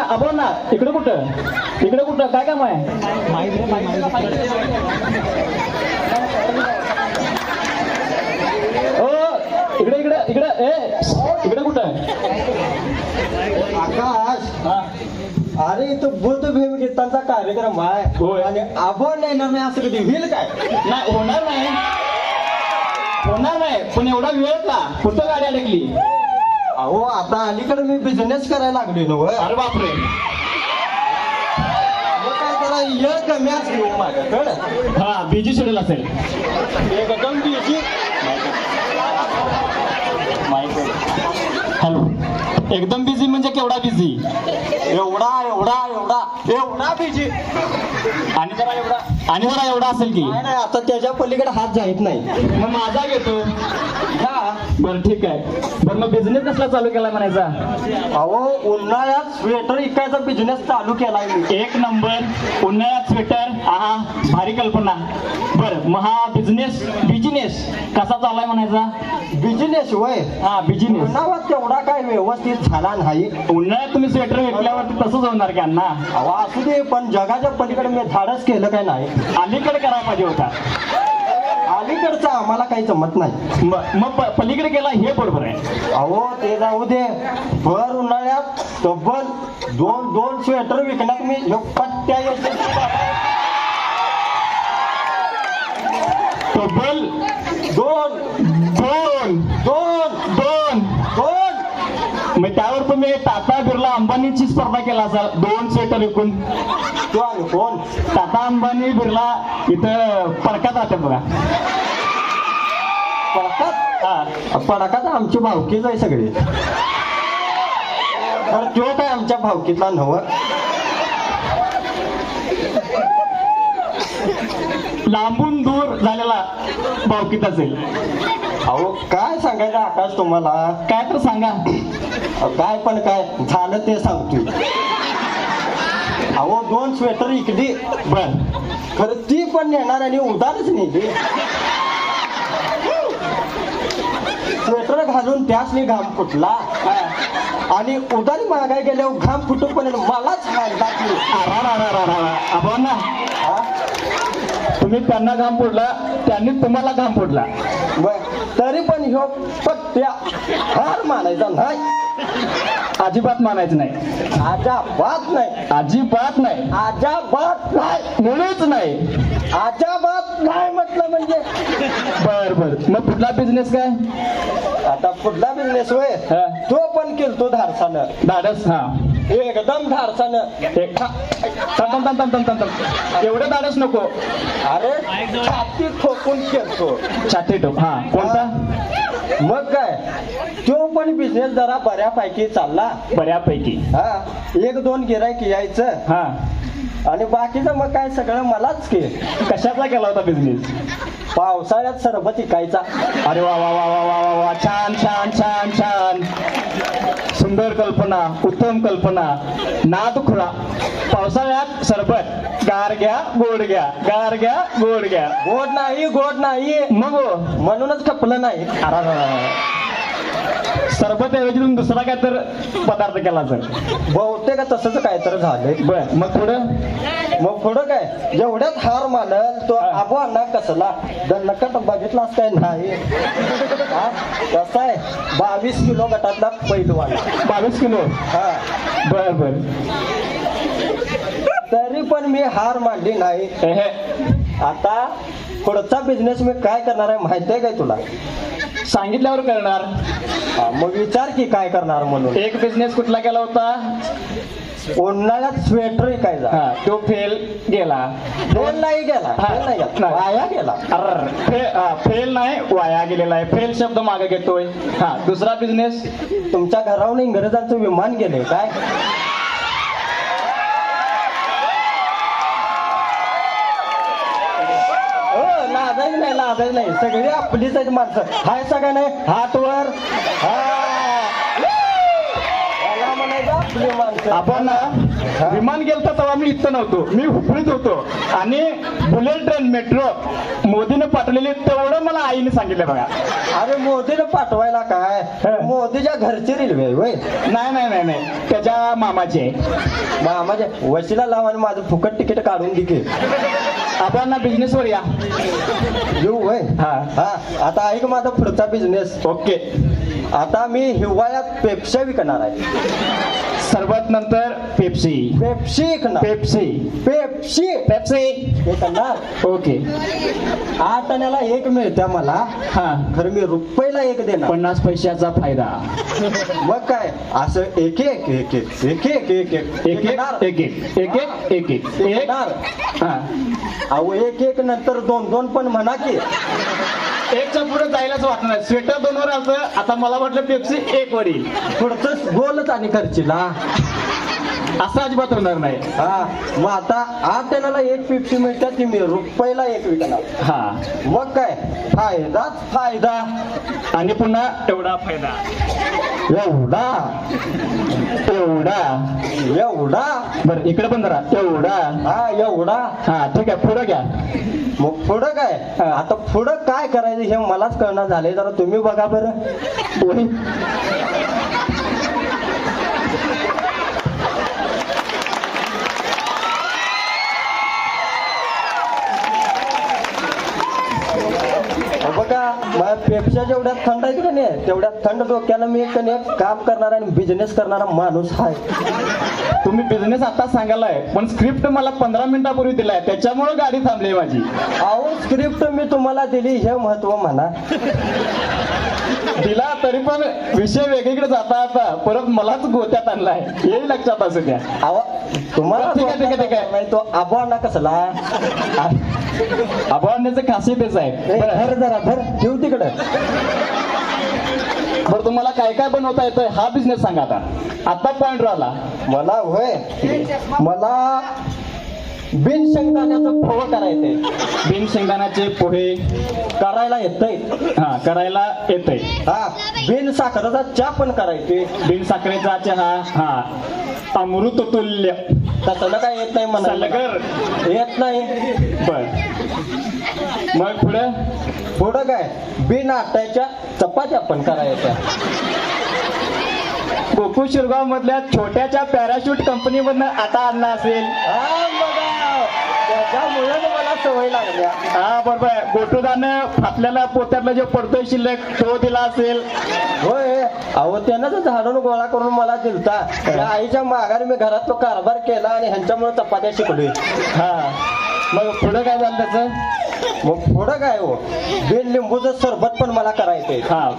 आपण ना इकडे कुठं काय काम आहे? इकडे कुठं आकाश? अरे इथं बुद्ध भीमगीतांचा कार्यक्रम आहे आणि आपण नाही ना मी असं कधी होईल काय? नाही होणार नाही पण एवढा वेळ का? कुठं गाडी अडकली? अहो आता अलीकडे मी बिझनेस करायला लागले ना. अरे बापरे, काय जरा वेळ कमी असली माझ्याकडं. हा बिजी शेड्यूल असेल एकदम बिझी. हॅलो, एकदम बिझी म्हणजे केवढा बिझी? एवढा बिझी. आणि जरा एवढा असेल की? नाही आता त्याच्या पलीकडे हात जात नाही. मग माझा घेतो. हा बरं ठीक आहे. बरं मग बिझनेस कसला चालू केला म्हणायचा? अहो उन्हाळ्यात स्वेटर इकायचा बिझनेस चालू केलाय मी. एक नंबर. उन्हाळ्यात स्वेटर, आहा भारी कल्पना. बरं मग हा बिझनेस कसा चाललाय म्हणायचा? बिझनेस वय हा बिझनेस. उन्हाळ्यात तेवढा काय व्यवस्थित झाला नाही. उन्हाळ्यात तुम्ही स्वेटर विकल्यावरती तसंच होणार की अण्णा? अहो असू दे पण जगाच्या पलीकडे मी धाडस केलं काय नाही. अलीकडे करायला पाहिजे होता. अलीकडचं आम्हाला काही जमत नाही. मग पलीकडे केला हे बरोबर आहे. अहो ते जाऊ दे. भर उन्हाळ्यात तब्बल दोन स्वेटर विकण्यात मी पट्ट्या तब्बल दोन. मग त्यावर तुम्ही टाटा बिर्ला अंबानीची स्पर्धा केला असाल 2 स्वेटर विकून. तो आणि कोण? टाटा अंबानी बिर्ला इथं पडकात राहते बघा. पडकात आमची भावकीच आहे सगळी. तर तो काय आमच्या भावकीतला नव्ह. लांबून दूर झालेला भावकीत असेल. अहो काय सांगायचं आकाश तुम्हाला? काय तर सांगा. काय पण काय झालं ते सांगतोय. अहो 2 स्वेटर इकली. बर खरं ती पण नेणार आणि उधारच नेली. स्वेटर घालून त्यासनी घाम फुटला आणि उधारी मागाय गेल्यावर घाम फुटून पण मलाच आपण ना तुम्ही त्यांना घाम फोडला, त्यांनी तुम्हाला घाम फोडला. तरी पण ह्यो पट्ट्या हार मानायचा नाही. अजिबात मानायचं नाही. अजाबात नाही. अजिबात नाही. अजाबात नाही. मुळीच नाही. अजाबात नाही म्हटलं म्हणजे. बर मग पुढला बिझनेस काय? आता पुढला बिझनेस होय तो पण केलतो धाडसानं. धाडस? हा एकदम धाडसानं. एवढं धाडस नको. अरे छाती ठोकून केलतो. छाती ठोक. हा कोणता? मग काय तो पण बिझनेस जरा बऱ्यापैकी चालला. बऱ्यापैकी? हा 1-2 गिराईक यायचं. हा आणि बाकीचं मग काय सगळं मलाच के. कशाचा केला होता बिझनेस? पावसाळ्यात सरबत इकायचा. अरे वा वा वा वा वा वा छान छान छान छान. सुंदर कल्पना, उत्तम कल्पना. नाद खुळा. पावसाळ्यात सरबत. गार घ्या गोड घ्या, गार घ्या गोड घ्या. गोड नाही मग म्हणूनच खपलं नाही. सरबत ऐवजी तुम्ही दुसरा काय तर पदार्थ केला सर? बहुतेक तसंच काय तर झालंय. बर मग पुढं काय जेवढ्यात हार मानल तो आबो अण्णा कसला दणकट बघितलाच काय नाही. कसा आहे 22 किलो गटातला पैलवान. 22 किलो? हा बर तरी पण मी हार मानली नाही. आता पुढचा बिझनेस मी काय करणार आहे माहिती आहे काय तुला? सांगितल्यावर करणार. मग विचार की काय करणार म्हणून. एक बिझनेस कुठला केला होता? उन्हाळ्यात स्वेटर विकायचा. हा तो फेल गेला. फेल नाही गेला. वाया गेला. फेल नाही वाया गेलेला आहे. फेल शब्द मागे घेतोय. हा दुसरा बिझनेस? तुमच्या घरावरून इंग्रजांचं विमान गेले काय? लाजायचं नाही. सगळी आपलीच आहेत माणसं. हाय सगळं नाही हात वर. आपण विमान गेलता तेव्हा मी इथं नव्हतो, मी हुपळीत होतो. आणि बुलेट ट्रेन मेट्रो मोदीने पाठवलेली तेवढं मला आईने सांगितलं बघा. अरे मोदीने पाठवायला काय, मोदीच्या घरची रेल्वे आहे वय. नाही नाही नाही नाही, त्याच्या मामाची आहे. मामाच्या वशिला लाव आणि माझं फुकट तिकीट काढून दे की. आपण बिझनेसवर या. येऊ वय. हा. हा आता ऐक माझा पुढचा बिझनेस. ओके. आता मी हिवाळ्यात पेप्सी विकणार आहे. सरबत नंतर पेप्सी. पेप्सी विकणार. पेप्सी. Pepsi Pepsi. विकणार. ओके. 8 आण्याला 1 मिळत्या मला. हा. खरं मी रुपयाला 1 देणार. 50 पैशाचा फायदा. मग काय असं एक एक एक एक एक एक एक एक एक विकणार. एक एक एक एक एक एक एक. विकणार. हा. अहो एक एक नंतर 2 पण म्हणा की. एकच्या पुढे जायलाच वाटणार नाही. स्वेटर 2 वर आलं, आता मला वाटलं पेप्सी 1 वर येईल. पुढचं गोलच आणि खर्चीला. असं अजिबात होणार नाही. हा मग आता 8 आण्याला 1 पेप्सी मिळतात ती मी रुपयाला 1 विकणार. हा. मग काय फायदाच फायदा. आणि पुन्हा एवढा फायदा. एवढा एवढा. एवढा. बरं इकडे पण जरा एवढा. हा एवढा. हा ठीक आहे, पुढे घ्या. मग पुढं काय हा. आता पुढं काय करायचं हे मलाच कळणार झालंय. जरा तुम्ही बघा बरं. वही. बघा माझ्या पेप्सिया जेवढ्यात थंड आहेत का नाही तेवढ्यात थंड डोक्यानं मी एक काम करणारा आणि बिझनेस करणारा माणूस आहे. तुम्ही बिझनेस आता सांगायलाय, पण स्क्रिप्ट मला 15 मिनिटापूर्वी दिलाय, त्याच्यामुळे गाडी थांबली माझी. अहो स्क्रिप्ट मी तुम्हाला दिली हे महत्व म्हणा. दिला तरी पण विषय वेगळीकडे जाता आता परत मलाच गोत्यात आणलाय, हे लक्षात असू द्या. अहो तुम्हाला ठीक आहे, ठीक आहे, ठीक आहे. नाही तो आबाना कसला. अभावण्याचं खासियतच आहे. ए, धर जरा धर ठेव तिकडं. बरं तुम्हाला काय काय बनवता येतंय हा बिझनेस सांगा आता. आता पॉइंट राहिला. मला होय मला बिन शेंगदाण्याचं पोहे करायचंय. बिन शेंगदाण्याचे पोहे करायला येतंय. हा करायला येतंय. हा बिन साखरेचा चहा पण करायचे. बिन साखरेचा चहा. हा अमृत तुल्य. तसलं काय येत नाही मला. सलगर येत नाही. बर. मग पुढं पुढं काय बिन आट्याच्या चपात्या पण करायच्या. गोकुळ शिरगाव मधल्या छोट्याच्या पॅराशूट कंपनी मधनं आता आणला असेल. हा बघा त्याच्यामुळे मला सवय लागल्या. हा बरोबर आहे. गोटूदानं फाटल्याला पोत्यातला जो पडतोय शिल्लक तो दिला असेल. होय अहो त्यानं तर झाडून गोळा करून मला दिलता. त्या आईच्या माघारी मी घरात तो कारभार केला आणि ह्यांच्यामुळे चपात्या शिकलोय. हा मग पुढं काय झालं त्याचं. मग पुढं काय हो बिन लिंबूचं सरबत पण मला करायचंय. हा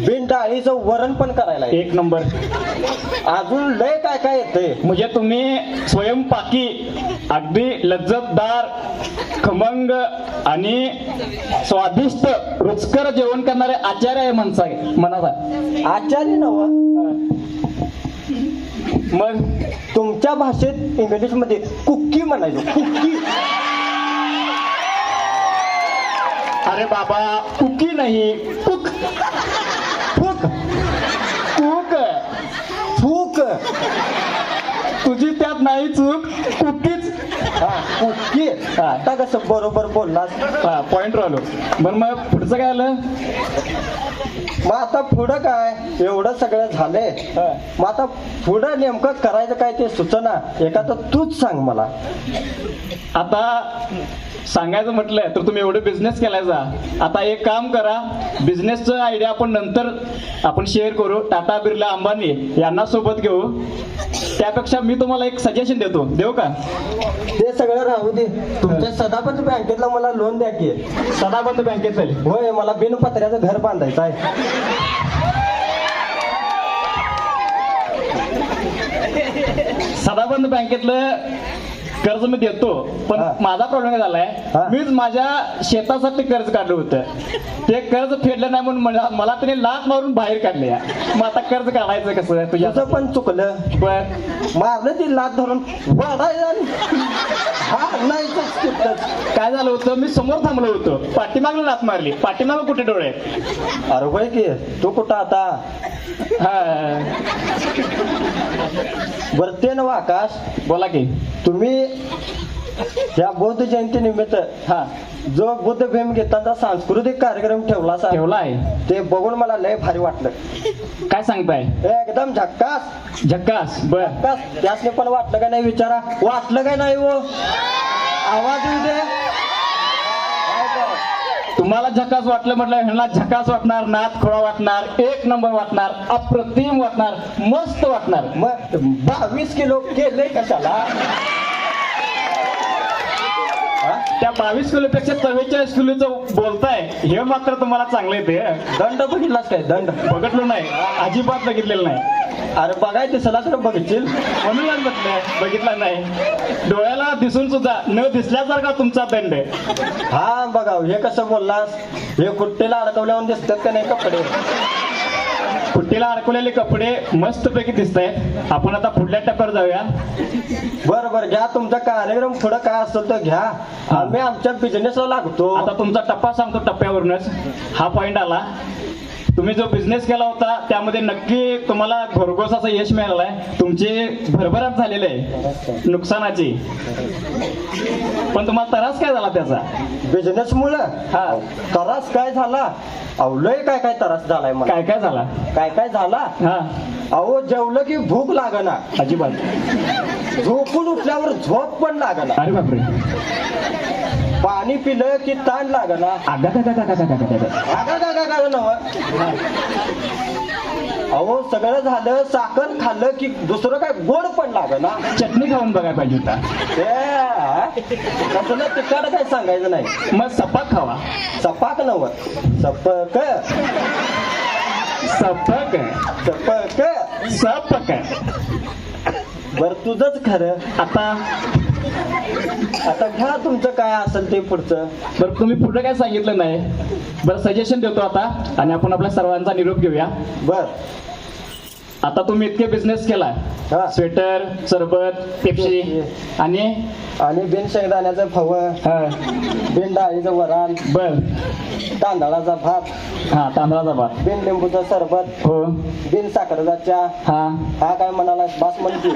बिन डाळीचं वरण पण करायला येतंय. 1 नंबर. अजून लय काय काय येतंय. म्हणजे तुम्ही स्वयंपाकी अगदी लज्जतदार खमंग आणि स्वादिष्ट रुचकर जेवण करणारे आचार्य आहे म्हणा. आचार्य नव मग तुमच्या भाषेत इंग्लिश मध्ये कुक्की म्हणायचो. कुक्की. अरे बाबा कुकी नाही कुक. फुक कुक. फूक. तुझी त्यात नाही चूक. कुकीच. हा कुक्की. आता कसं बरोबर बोललास. हा पॉइंट राहिलो. बरं मग पुढचं काय आलं. मग आता पुढं काय एवढं सगळं झालंय. मग आता पुढं नेमकं करायचं काय ते सुचना. एका तर तूच सांग मला. आता सांगायचं म्हटलं तर तुम्ही एवढं बिझनेस केलायचा. आता एक काम करा, बिझनेसचं आयडिया आपण नंतर आपण शेअर करू. टाटा बिर्ला अंबानी यांना सोबत घेऊ. त्यापेक्षा मी तुम्हाला एक सजेशन देऊ का. ते सगळं राहू दे. तुमच्या सदाबंद बँकेतला मला लोन द्या की. सदाबंद बँकेत चालेल. होय मला बिनपत्र्याचं घर बांधायचं आहे. सदाबंद बँकेतलं कर्ज मी देतो, पण हा. माझा प्रॉब्लेम काय झालाय, हा. मीच माझ्या शेतासाठी कर्ज काढलं होतं. ते कर्ज फेडलं नाही म्हणून मला त्याने लाच मारून बाहेर काढले. मग आता कर्ज काढायचं कसं तुझ्या. तुझं पण चुकलं. पण मारलं ती लात धरून वाढायला हा नाही तिथंच. काय झालं होतं, मी समोर थांबलो होतो, पाठीमागला लात मारली. पाठीमाग कुठे डोळे आहेत? अरे होय की तू कुठं आता? हा, बरं ते ना आकाश, बोला की. तुम्ही या बौद्ध जयंती निमित्त हा, जो बुद्ध भीमगीताचा सांस्कृतिक कार्यक्रम ठेवला सा, ठेवला आहे. ते बघून मला लय भारी वाटलं. काय सांगताय? एकदम झक्कास झक्कास. बर, झक्कास. त्यासने पण वाटलं का नाही विचारा, वाटलं काय नाही? हो आवाज येऊ दे. तुम्हाला झकास वाटलं म्हटलं, ह्यांना झकास वाटणार, नाद खोळा वाटणार, एक नंबर वाटणार, अप्रतिम वाटणार, मस्त वाटणार. मग 22 किलो केले कशाला? त्या 22 किलोपेक्षा 44 किलोचं बोलताय, हे मात्र तुम्हाला चांगलं येते. दंड बघितलास काय? दंड बघितलं नाही, अजिबात बघितलेलं नाही. अरे बघाय दिसला तर बघशील. म्हणूनच म्हटलं बघितला नाही. डोळ्याला दिसून सुद्धा न दिसल्यासारखा तुमचा दंड आहे. हा बघा, हे कसं बोललास? हे कुट्टेला अडकवल्यावर दिसतात का नाही कपडे? कुट्टीला अडकवलेले कपडे मस्तपैकी दिसत आहेत. आपण आता पुढल्या टप्प्यावर जाऊया. बरं बरं, घ्या तुमचा कार्यक्रम पुढं काय असेल तर घ्या. आम्ही आमच्या बिझनेसला लागतो. आता तुमचा टप्पा सांगतो. टप्प्यावरूनच हा पॉइंट आला. तुम्ही जो बिझनेस केला होता त्यामध्ये नक्की तुम्हाला भरघोस असं यश मिळालं आहे. तुमची भरभराट झालेली आहे नुकसानाची, पण तुम्हाला त्रास काय झाला त्याचा? बिझनेस मुळे हा, त्रास काय झाला? अहो लय काय काय त्रास झालाय मला. काय काय झाला? काय काय झाला? हा, अहो जेवलं की भूक लागना, अजिबात. झोपून उठल्यावर झोप पण लागना, अरे बापरे. पाणी पिलं की ताण लागना. आगा का का का का का का का. आगा नव. अहो सगळं झालं, साखर खाल्लं की दुसरं काय गोड पण लागना. चटणी खाऊन बघायला पाहिजे होता. कसलं तिखट काय सांगायचं नाही. मग सपाक खावा. सपाक नव, सपक सपक सपक. सपक. बर तुझंच खरं. आता घ्या तुमचं काय असेल ते पुढचं. बरं, तुम्ही पुढे काय सांगितलं नाही. बरं, सजेशन देतो आता आणि आपण आपल्या सर्वांचा निरोप घेऊया. बर आता तुम्ही इतके बिझनेस केलाय, हा. स्वेटर, सरबत, पेप्सी आणि बिन शेंगदाण्याचं फव, हा, बिन डाळीचं वरण, बर, तांदळाचा भात, हा, तांदळाचा भात, बिन लिंबूचं सरबत, हो, बिन साखरेचा चहा. हा. हा काय म्हणाला? बासमती.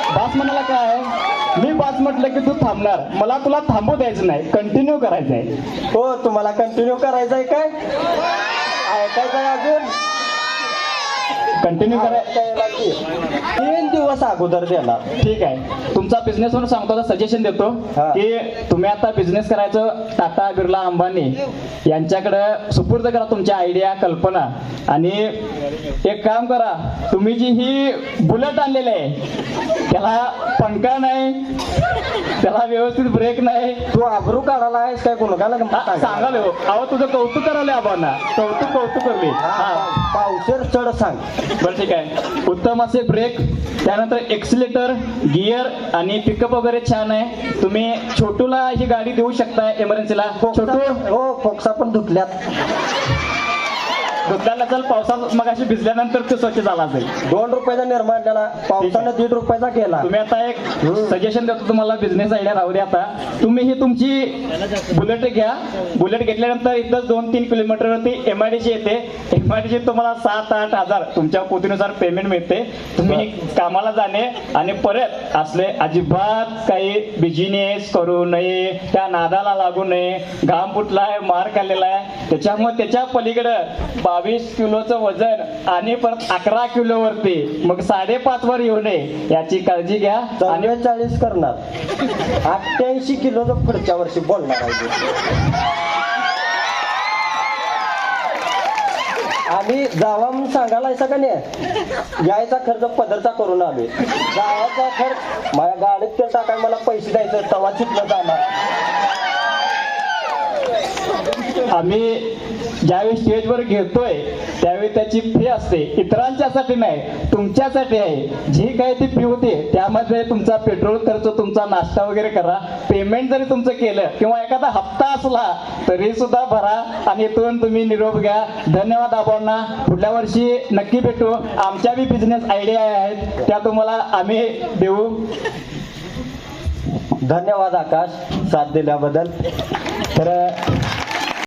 बास म्हणाला काय? मी बास म्हटलं की तू थांबणार, मला तुला थांबू द्यायचं नाही, कंटिन्यू करायचं आहे. हो तुम्हाला कंटिन्यू करायचंय काय? ऐकायचंय अजून? कंटिन्यू करायचं. 3 दिवस अगोदर देणार. ठीक आहे. तुमचा बिझनेस म्हणून सांगतो, सजेशन देतो हा. की तुम्ही आता बिझनेस करायचं टाटा, बिर्ला, अंबानी यांच्याकडे सुपूर्द करा तुमच्या आयडिया, कल्पना. आणि एक काम करा, तुम्ही जी ही बुलेट आणलेली आहे त्याला पंखा नाही, त्याला व्यवस्थित ब्रेक नाही. तू आबरू काढायला आहेस काय? कोणाला सांगाल हो. अहो तुझं कौतुक करायला आबांना, कौतुक करले. हा, पावशेर चढ सांग. बरं ठीक आहे. उत्तम असे ब्रेक, त्यानंतर एक्सिलेटर, गिअर आणि पिकअप वगैरे छान आहे. तुम्ही छोटूला ही गाडी देऊ शकता इमर्जन्सीला. छोटू हो फोक्सा पण धुतल्यात. धुतल्याला चल, पावसात मग अशी भिजल्यानंतर ते स्वच्छ झाला असेल. 2 रुपयाचा निर्माण केला, पावसानं 1.5 रुपयाचा केला. तुम्ही आता एक सजेशन देतो तुम्हाला, बिझनेस आयडिया राहू दे. आता तुम्ही ही तुमची बुलेट घ्या. बुलेट घेतल्यानंतर इथं 2-3 किलोमीटरवरती एमआयडीसी येते. एमआयडीसी तुम्हाला 7-8 हजार तुमच्या पोतीनुसार पेमेंट मिळते. तुम्ही कामाला जाणे आणि परत असले अजिबात काही बिझनेस करू नये, त्या नादाला लागू नये. घाम फुटलाय, मार खाल्लेला आहे, त्याच्यामुळे त्याच्या पलीकडं 22 किलोचं वजन आणि परत 11 किलोवरती मग 5.5 वर येऊ नये याची काळजी घ्या. आणि 44 करणार, 88 किलोचं पुढच्या वर्षी बोलणार आहे. आम्ही जावा म्हणून सांगायला का नाही, यायचा खर्च पदरचा करून आलोय. जायचा खर्च माझ्या गाडीत तेल टाकाय मला पैसे द्यायचं, तवा चितलं जाणार. आम्ही ज्यावेळी स्टेजवर घेतोय त्यावेळी त्याची फी असते, इतरांच्यासाठी नाही, तुमच्यासाठी आहे. जी काही ती फी होते त्यामध्ये तुमचा पेट्रोल खर्च, तुमचा नाश्ता वगैरे करा. पेमेंट जरी तुमचं केलं किंवा एखादा हप्ता असला तरी सुद्धा भरा आणि इथून तुम्ही निरोप घ्या. धन्यवाद आबांना. पुढल्या वर्षी नक्की भेटू. आमच्या बी बिझनेस आयडिया आहेत त्या तुम्हाला आम्ही देऊ. धन्यवाद आकाश साथ दिल्याबद्दल. तर